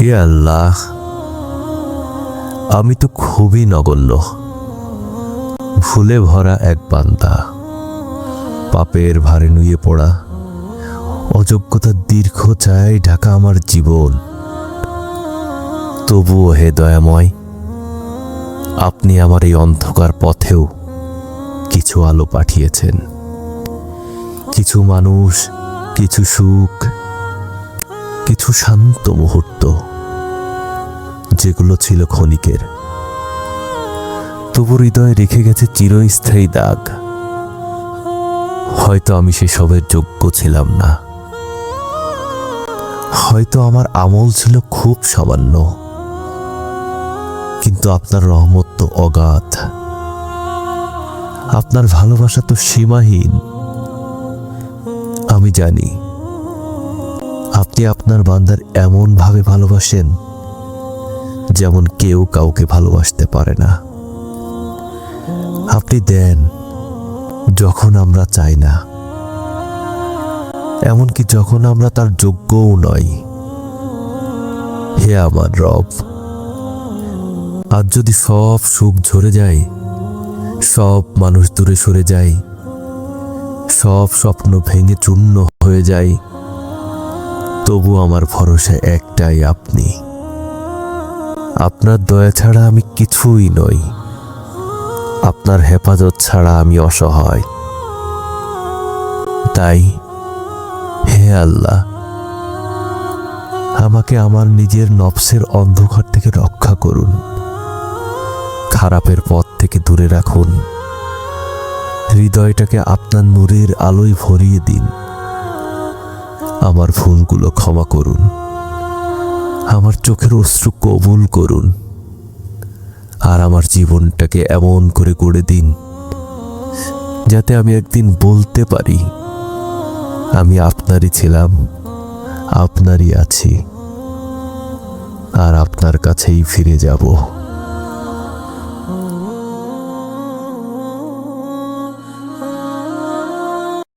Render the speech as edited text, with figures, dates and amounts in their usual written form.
হে আল্লাহ, আমি তো খুবই নগণ্য, ভুলে ভরা এক বান্দা, পাপের ভারে নুয়ে পড়া, অযোগ্যতার দীর্ঘ ছায়ায় ঢাকা আমার জীবন। তবুও হে দয়াময়, আপনি আমার এই অন্ধকার পথেও কিছু আলো পাঠিয়েছেন, কিছু মানুষ, কিছু সুখ, কিছু শান্ত মুহূর্ত, যেগুলো ছিল ক্ষণিকের, তবু হৃদয়ে রেখে গেছে চিরস্থায়ী দাগ। হয়তো আমি সেসবের যোগ্য ছিলাম না, হয়তো আমার আমল ছিল খুব সামান্য, কিন্তু আপনার রহমত তো অগাধ, আপনার ভালোবাসা তো সীমাহীন। আমি জানি আপনি আপনার বান্দার এমন ভাবে ভালোবাসেন যেমন কেউ কাউকে ভালোবাসতে পারে না। আপনি দেন যখন আমরা চাই না, এমনকি যখন আমরা তার যোগ্যও নই। হে আমার রব, আজ যদি সব সুখ ঝরে যায়, সব মানুষ দূরে সরে যায়, সব স্বপ্ন ভেঙে চূর্ণ হয়ে যায়, তবু আমার ভরসা একটাই, আপনি। আপনার দয়া ছাড়া আমি কিছুই নই, আপনার হেফাজত ছাড়া আমি অসহায়। তাই হে আল্লাহ, আমাকে আমার নিজের নফসের অন্ধকার থেকে রক্ষা করুন, খারাপের পথ থেকে দূরে রাখুন, হৃদয়টাকে আপনার নূরের আলোয় ভরিয়ে দিন। আমার ভুলগুলো ক্ষমা করুন, আমার চোখের অশ্রু কবুল করুন, আর আমার জীবনটাকে এমন করে গড়ে দিন যাতে আমি একদিন বলতে পারি, আমি আপনারই ছিলাম, আপনারই আছি, আর আপনার কাছেই ফিরে যাব।